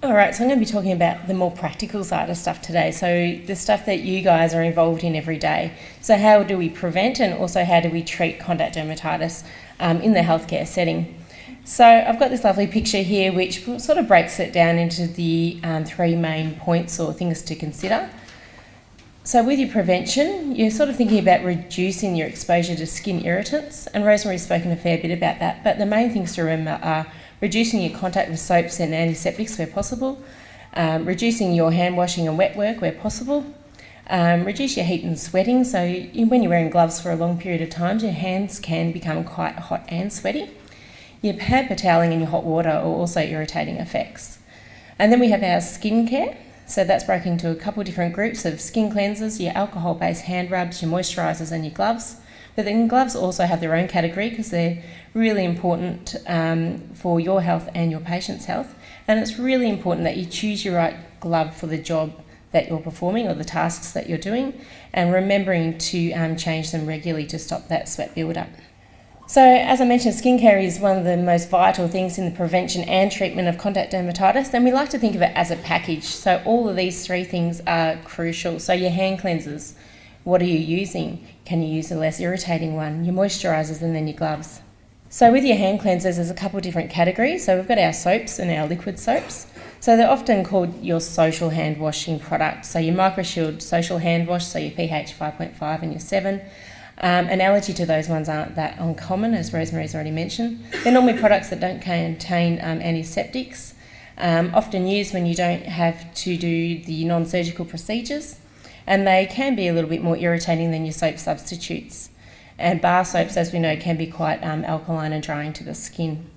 All right, so I'm going to be talking about the more practical side of stuff today. So the stuff that you guys are involved in every day. So how do we prevent and also how do we treat contact dermatitis in the healthcare setting? So I've got this lovely picture here which sort of breaks it down into the three main points or things to consider. So with your prevention, you're sort of thinking about reducing your exposure to skin irritants, and Rosemary's spoken a fair bit about that, but the main things to remember are reducing your contact with soaps and antiseptics where possible, reducing your hand washing and wet work where possible, reduce your heat and sweating. So when you're wearing gloves for a long period of time, your hands can become quite hot and sweaty. Your paper toweling and your hot water are also irritating effects. And then we have our skincare. So that's broken into a couple of different groups of skin cleansers, your alcohol-based hand rubs, your moisturizers and your gloves. But then gloves also have their own category because they're really important for your health and your patient's health. And it's really important that you choose your right glove for the job that you're performing or the tasks that you're doing, and remembering to change them regularly to stop that sweat build-up. So as I mentioned, skincare is one of the most vital things in the prevention and treatment of contact dermatitis, and we like to think of it as a package. So all of these three things are crucial. So your hand cleansers, what are you using? Can you use a less irritating one? Your moisturizers and then your gloves. So with your hand cleansers, there's a couple of different categories. So we've got our soaps and our liquid soaps. So they're often called your social hand washing product. So your MicroShield social hand wash, so your pH 5.5 and your 7. An allergy to those ones aren't that uncommon, as Rosemary's already mentioned. They're normally products that don't contain antiseptics, often used when you don't have to do the non-surgical procedures, and they can be a little bit more irritating than your soap substitutes. And bar soaps, as we know, can be quite alkaline and drying to the skin.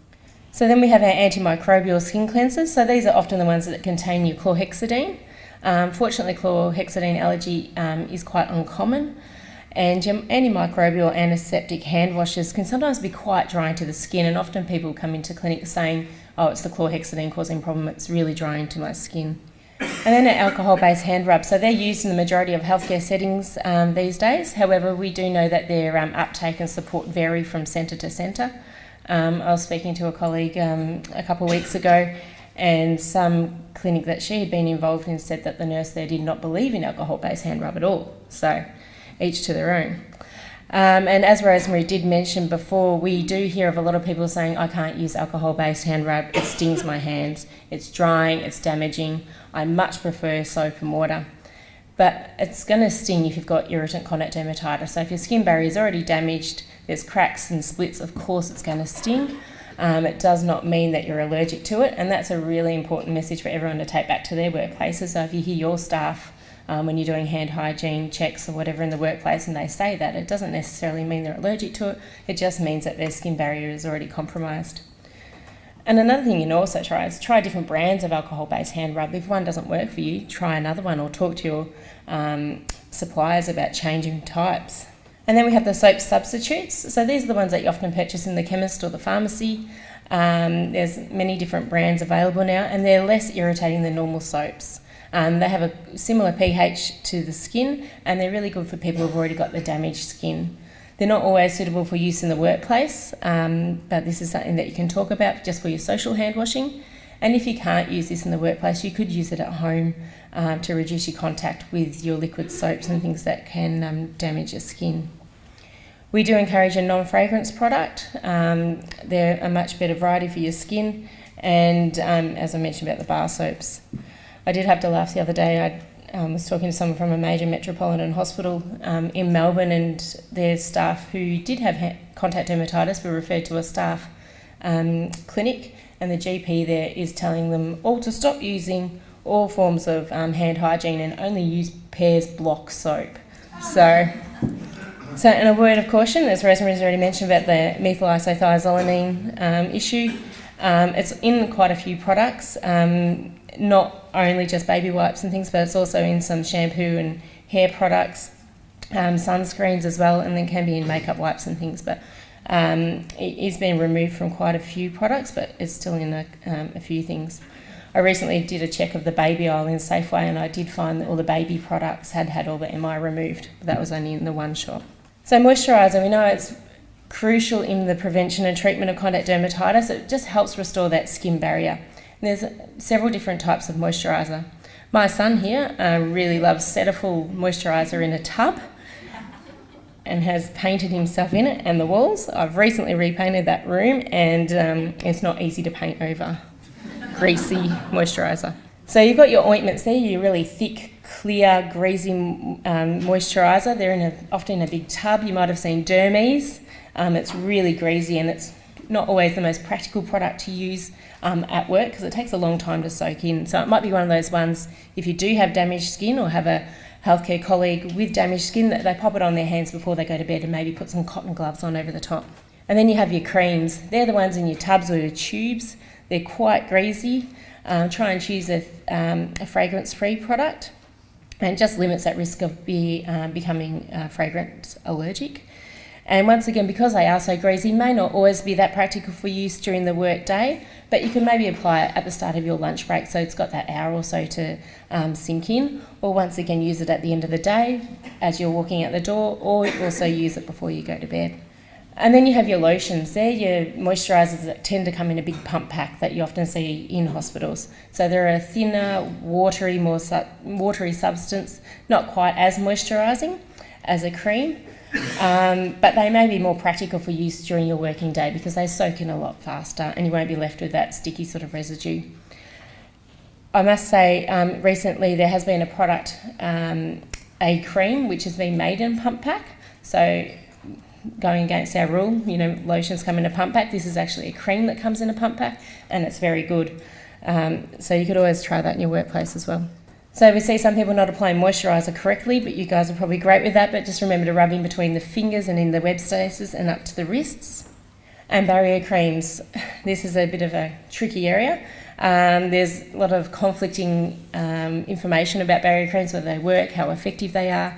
So then we have our antimicrobial skin cleansers. So these are often the ones that contain your chlorhexidine. Fortunately, chlorhexidine allergy is quite uncommon. And your antimicrobial antiseptic hand washes can sometimes be quite drying to the skin, and often people come into clinic saying, oh, it's the chlorhexidine causing problem, it's really drying to my skin. And then our alcohol-based hand rubs. So they're used in the majority of healthcare settings these days. However, we do know that their uptake and support vary from centre to centre. I was speaking to a colleague a couple of weeks ago, and some clinic that she had been involved in said that the nurse there did not believe in alcohol-based hand rub at all. So each to their own. And as Rosemary did mention before, we do hear of a lot of people saying, I can't use alcohol-based hand rub, it stings my hands, it's drying, it's damaging, I much prefer soap and water. But it's going to sting if you've got irritant contact dermatitis. So if your skin barrier is already damaged, there's cracks and splits, of course it's going to sting. It does not mean that you're allergic to it, and that's a really important message for everyone to take back to their workplaces. So if you hear your staff when you're doing hand hygiene checks or whatever in the workplace and they say that, it doesn't necessarily mean they're allergic to it, it just means that their skin barrier is already compromised. And another thing you can also try is try different brands of alcohol-based hand rub. If one doesn't work for you, try another one or talk to your suppliers about changing types. And then we have the soap substitutes. So these are the ones that you often purchase in the chemist or the pharmacy. There's many different brands available now, and they're less irritating than normal soaps. They have a similar pH to the skin, and they're really good for people who've already got the damaged skin. They're not always suitable for use in the workplace, but this is something that you can talk about just for your social hand washing. And if you can't use this in the workplace, you could use it at home to reduce your contact with your liquid soaps and things that can damage your skin. We do encourage a non-fragrance product. They're a much better variety for your skin, and as I mentioned about the bar soaps. I did have to laugh the other day. I was talking to someone from a major metropolitan hospital in Melbourne, and their staff who did have contact dermatitis were referred to a staff clinic, and the GP there is telling them all to stop using all forms of hand hygiene and only use Pear's Block soap. So in a word of caution, as Rosemary's already mentioned about the methyl isothiazolinone issue, it's in quite a few products. Not only just baby wipes and things, but it's also in some shampoo and hair products, sunscreens as well, and then can be in makeup wipes and things. But it is being removed from quite a few products, but it's still in a few things. I recently did a check of the baby aisle in Safeway, and I did find that all the baby products had all the MI removed, but that was only in the one shop. So moisturiser, we know it's crucial in the prevention and treatment of contact dermatitis. It just helps restore that skin barrier. And there's several different types of moisturiser. My son here really loves Cetaphil moisturiser in a tub and has painted himself in it and the walls. I've recently repainted that room, and it's not easy to paint over greasy moisturiser. So you've got your ointments there, your really thick, clear, greasy moisturiser. They're often in a big tub. You might have seen Dermies. It's really greasy, and it's not always the most practical product to use at work because it takes a long time to soak in. So it might be one of those ones, if you do have damaged skin or have a healthcare colleague with damaged skin, that they pop it on their hands before they go to bed and maybe put some cotton gloves on over the top. And then you have your creams. They're the ones in your tubs or your tubes. They're quite greasy. Try and choose a fragrance-free product, and it just limits that risk of becoming fragrance allergic. And once again, because they are so greasy, may not always be that practical for use during the work day, but you can maybe apply it at the start of your lunch break, so it's got that hour or so to sink in, or once again use it at the end of the day as you're walking out the door, or also use it before you go to bed. And then you have your lotions. They're your moisturisers that tend to come in a big pump pack that you often see in hospitals. So they're a thinner, watery substance, not quite as moisturising as a cream, but they may be more practical for use during your working day because they soak in a lot faster and you won't be left with that sticky sort of residue. I must say, recently there has been a product, a cream, which has been made in pump pack. So going against our rule, lotions come in a pump pack. This is actually a cream that comes in a pump pack, and it's very good. So you could always try that in your workplace as well. So we see some people not applying moisturiser correctly, but you guys are probably great with that. But just remember to rub in between the fingers and in the web spaces and up to the wrists. And barrier creams. This is a bit of a tricky area. There's a lot of conflicting information about barrier creams, whether they work, how effective they are.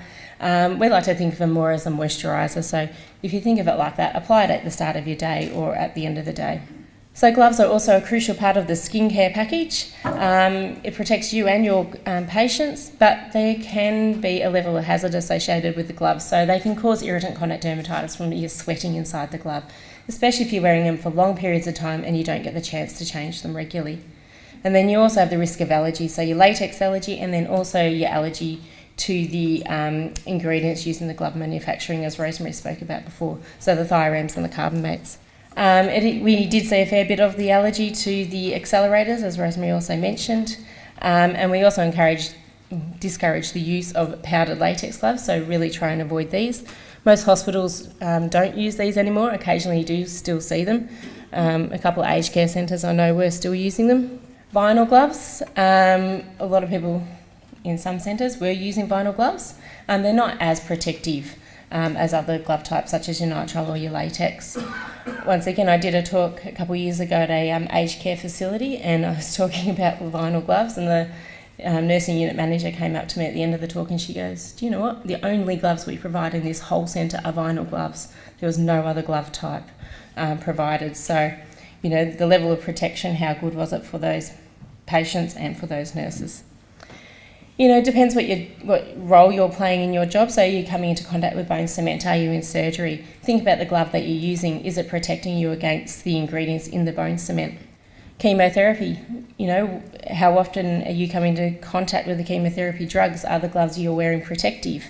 We like to think of them more as a moisturiser, so if you think of it like that, apply it at the start of your day or at the end of the day. So gloves are also a crucial part of the skincare package. It protects you and your patients, but there can be a level of hazard associated with the gloves, so they can cause irritant contact dermatitis from you sweating inside the glove, especially if you're wearing them for long periods of time and you don't get the chance to change them regularly. And then you also have the risk of allergy, so your latex allergy and then also your allergy to the ingredients used in the glove manufacturing, as Rosemary spoke about before, so the thiorems and the carbamates. We did see a fair bit of the allergy to the accelerators, as Rosemary also mentioned, and we also discourage the use of powdered latex gloves, so really try and avoid these. Most hospitals don't use these anymore. Occasionally you do still see them. A couple of aged care centres I know were still using them. Vinyl gloves, a lot of people in some centres were using vinyl gloves. They're not as protective as other glove types such as your nitrile or your latex. Once again, I did a talk a couple of years ago at a aged care facility, and I was talking about the vinyl gloves, and the nursing unit manager came up to me at the end of the talk and she goes, "Do you know what? The only gloves we provide in this whole centre are vinyl gloves. There was no other glove type provided." So, the level of protection, how good was it for those patients and for those nurses? It depends what role you're playing in your job. So you're coming into contact with bone cement, are you in surgery? Think about the glove that you're using. Is it protecting you against the ingredients in the bone cement? Chemotherapy, how often are you coming into contact with the chemotherapy drugs? Are the gloves you're wearing protective?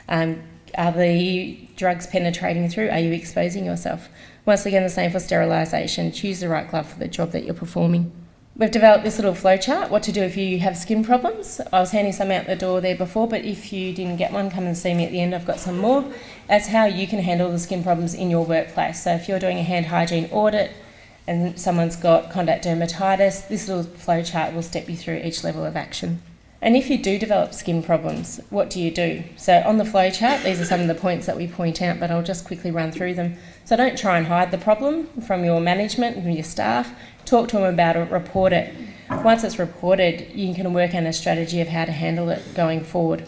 Are the drugs penetrating through? Are you exposing yourself? Once again, the same for sterilisation. Choose the right glove for the job that you're performing. We've developed this little flow chart, what to do if you have skin problems. I was handing some out the door there before, but if you didn't get one, come and see me at the end. I've got some more. That's how you can handle the skin problems in your workplace. So if you're doing a hand hygiene audit and someone's got contact dermatitis, this little flow chart will step you through each level of action. And if you do develop skin problems, what do you do? So on the flow chart, these are some of the points that we point out, but I'll just quickly run through them. So don't try and hide the problem from your management and from your staff. Talk to them about it, report it. Once it's reported, you can work on a strategy of how to handle it going forward.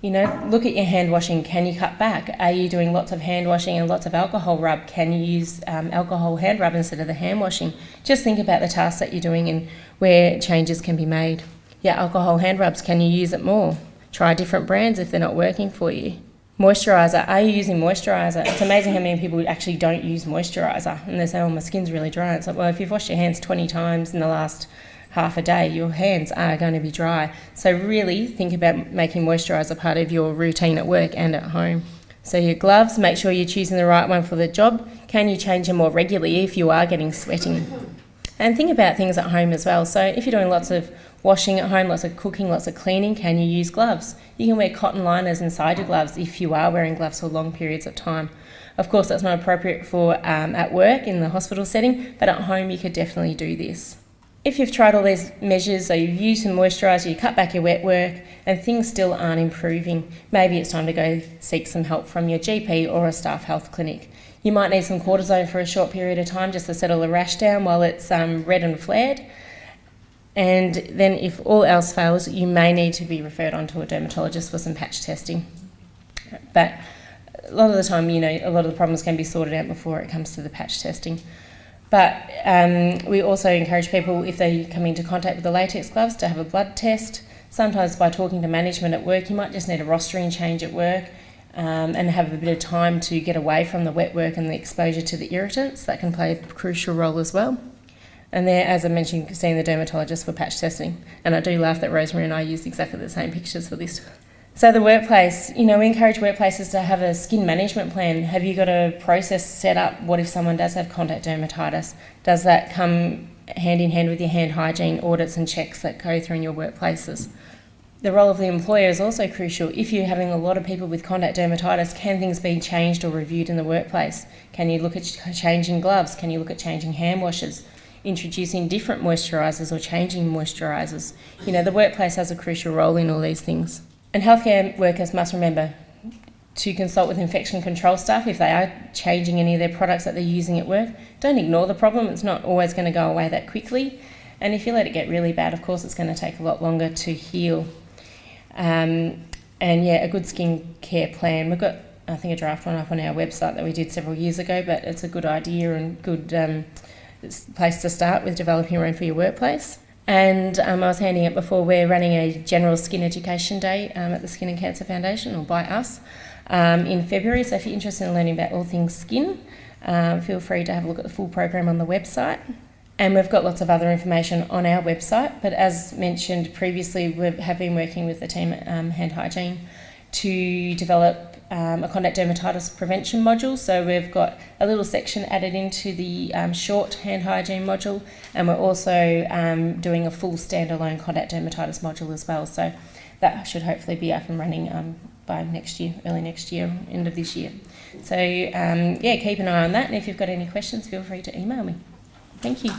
Look at your hand washing. Can you cut back? Are you doing lots of hand washing and lots of alcohol rub? Can you use alcohol hand rub instead of the hand washing? Just think about the tasks that you're doing and where changes can be made. Yeah, alcohol hand rubs, can you use it more? Try different brands if they're not working for you. Moisturizer, are you using moisturizer? It's amazing how many people actually don't use moisturizer, and they say, "Oh, my skin's really dry." It's like, well, if you've washed your hands 20 times in the last half a day, your hands are going to be dry. So really think about making moisturiser part of your routine at work and at home. So your gloves, make sure you're choosing the right one for the job. Can you change them more regularly if you are getting sweating? And think about things at home as well. So if you're doing lots of washing at home, lots of cooking, lots of cleaning, can you use gloves? You can wear cotton liners inside your gloves if you are wearing gloves for long periods of time. Of course, that's not appropriate for at work in the hospital setting, but at home you could definitely do this. If you've tried all these measures, so you've used some moisturiser, you cut back your wet work, and things still aren't improving, maybe it's time to go seek some help from your GP or a staff health clinic. You might need some cortisone for a short period of time just to settle the rash down while it's red and flared. And then if all else fails, you may need to be referred on to a dermatologist for some patch testing. But a lot of the time, a lot of the problems can be sorted out before it comes to the patch testing. But we also encourage people, if they come into contact with the latex gloves, to have a blood test. Sometimes by talking to management at work, you might just need a rostering change at work and have a bit of time to get away from the wet work and the exposure to the irritants. That can play a crucial role as well. And there, as I mentioned, seeing the dermatologist for patch testing. And I do laugh that Rosemary and I used exactly the same pictures for this. So the workplace, we encourage workplaces to have a skin management plan. Have you got a process set up? What if someone does have contact dermatitis? Does that come hand in hand with your hand hygiene audits and checks that go through in your workplaces? The role of the employer is also crucial. If you're having a lot of people with contact dermatitis, can things be changed or reviewed in the workplace? Can you look at changing gloves? Can you look at changing hand washes? Introducing different moisturisers or changing moisturisers? The workplace has a crucial role in all these things. And healthcare workers must remember to consult with infection control staff if they are changing any of their products that they're using at work. Don't ignore the problem. It's not always going to go away that quickly. And if you let it get really bad, of course, it's going to take a lot longer to heal. A good skincare plan. We've got, I think, a draft one up on our website that we did several years ago, but it's a good idea and good place to start with developing your own for your workplace. And I was handing it before, we're running a general skin education day at the Skin and Cancer Foundation, or by us, in February. So if you're interested in learning about all things skin, feel free to have a look at the full program on the website. And we've got lots of other information on our website, but as mentioned previously, we have been working with the team at Hand Hygiene to develop a contact dermatitis prevention module. So we've got a little section added into the short hand hygiene module, and we're also doing a full standalone contact dermatitis module as well. So that should hopefully be up and running by next year, early next year, end of this year. So keep an eye on that, and if you've got any questions, feel free to email me. Thank you.